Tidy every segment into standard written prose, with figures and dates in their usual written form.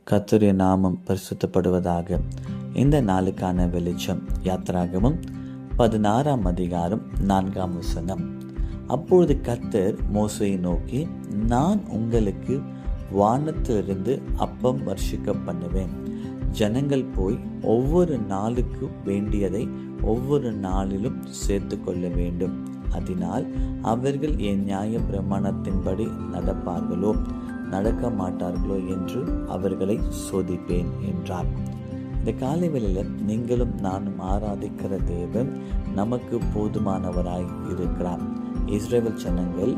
கர்த்தருடைய நாமம் பரிசுத்தப்படுவதாக. இந்த நாளுக்கான வெளிச்சம் யாத்திராகமம் 16ஆம் அதிகாரம் 4ஆம் வசனம். அப்பொழுது கர்த்தர் மோசேயை நோக்கி, நான் உங்களுக்கு வானத்திலிருந்து அப்பம் வர்ஷிக்க பண்ணுவேன். ஜனங்கள் போய் ஒவ்வொரு நாளுக்கு வேண்டியதை ஒவ்வொரு நாளிலும் சேர்த்து கொள்ள வேண்டும். அதனால் அவர்கள் என் நியாய பிரமாணத்தின்படி நடப்பார்களோ நடக்க மாட்டார்களோ என்று அவர்களை சோதிப்பேன் என்றார். இந்த காலை வேளையில் நீங்களும் நானும் ஆராதிக்கிற தேவன் நமக்கு போதுமானவராய் இருக்கிறார். இஸ்ரவேல் ஜனங்கள்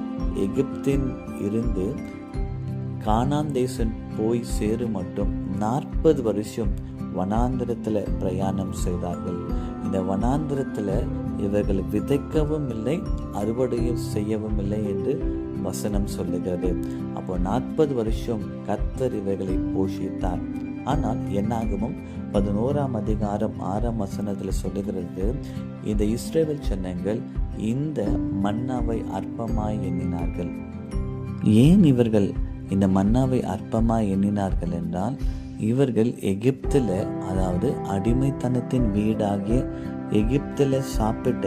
எகிப்தில் இருந்து கானான் தேசம் போய் சேரும் மட்டும் 40 வருஷம் வனாந்திரத்தில் பிரயாணம் செய்தார்கள். இந்த வனாந்திரத்தில் இவர்கள் விதைக்கவும் இல்லை, அறுவடையும் செய்யவும் இல்லை என்று வசனம் சொல்லுகிறது. அப்போ 40 வருஷம் கர்த்தர் இவர்களை போஷித்தார். ஆனால் என்னாகமும் 11ஆம் அதிகாரம் 6ஆம் வசனத்தில் சொல்லுகிறது, இந்த இஸ்ரவேல் ஜனங்கள் இந்த மன்னாவை அற்பமாய் எண்ணினார்கள். ஏன் இவர்கள் இந்த மன்னாவை அற்பமாய் எண்ணினார்கள் என்றால், இவர்கள் எகிப்தில், அதாவது அடிமைத்தனத்தின் வீடாகிய எகிப்தில் சாப்பிட்ட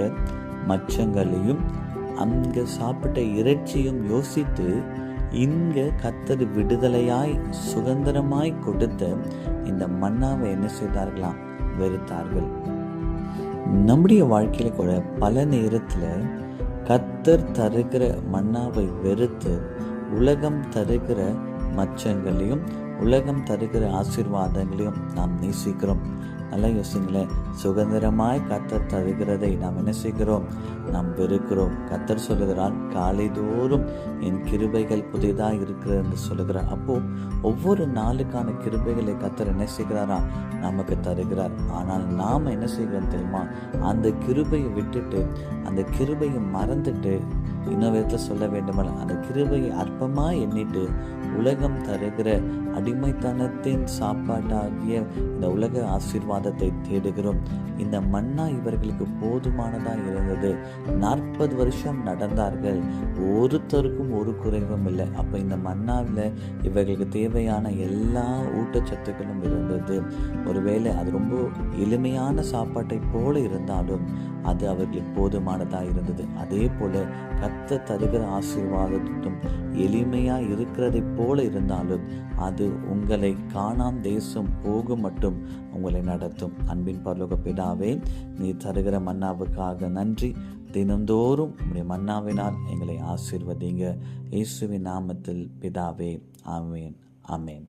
மச்சங்களையும் அங்கே சாப்பிட்ட இறைச்சியும் யோசித்து இங்கே கர்த்தர் விடுதலையாய் சுதந்திரமாய் கொடுத்த இந்த மன்னாவை என்ன செய்தார்களாம்? வெறுத்தார்கள். நம்முடைய வாழ்க்கையில கூட பல நேரத்தில் கர்த்தர் தருகிற மன்னாவை வெறுத்து உலகம் தருகிற மச்சங்களையும் உலகம் தருகிற ஆசீர்வாதங்களையும் நாம் நேசிக்கிறோம். நல்லா யோசிங்களேன். சுதந்திரமாய் கர்த்தர் தருகிறதை நாம் என்ன செய்கிறோம்? நாம் வெறுக்கிறோம். கர்த்தர் சொல்லுகிறார், காலை தோறும் என் கிருபைகள் புதிதாக இருக்கிறது என்று சொல்லுகிறார். அப்போ ஒவ்வொரு நாளுக்கான கிருபைகளை கர்த்தர் என்ன செய்கிறாரா? நமக்கு தருகிறார். ஆனால் நாம் என்ன செய்கிறோம் தெரியுமா? அந்த கிருபையை விட்டுட்டு, அந்த கிருபையை மறந்துட்டு, இன்னொரு விதத்தில் சொல்ல வேண்டுமானால் அந்த கிருபையை அற்பமாக எண்ணிட்டு உலகம் தருகிற அடிமைத்தனத்தின் சாப்பாட்டாகிய இந்த உலக ஆசீர்வாதத்தை தேடுகிறோம். இந்த மன்னா இவர்களுக்கு போதுமானதாக இருந்தது. 40 வருஷம் நடந்தார்கள், ஒருத்தருக்கும் ஒரு குறைவும் இல்லை. அப்போ இந்த மன்னாவில் இவர்களுக்கு தேவையான எல்லா ஊட்டச்சத்துக்களும் இருந்தது. ஒருவேளை அது ரொம்ப எளிமையான சாப்பாட்டை போல இருந்தாலும் அது அவர்களுக்கு போதுமானதாக இருந்தது. அதே போல கர்த்தர் தருகிற ஆசீர்வாதத்தும் எளிமையாக இருக்கிறதை போல இருந்தாலும் அது உங்களை கானான் தேசம் போக மட்டும் உங்களை நடத்தும். அன்பின் பரலோக பிதாவே, நீ தருகிற மன்னாவுக்காக நன்றி. தினந்தோறும் உங்களுடைய மன்னாவினால் எங்களை ஆசீர்வதிங்க. இயேசுவின் நாமத்தில் பிதாவே, ஆமென், ஆமென்.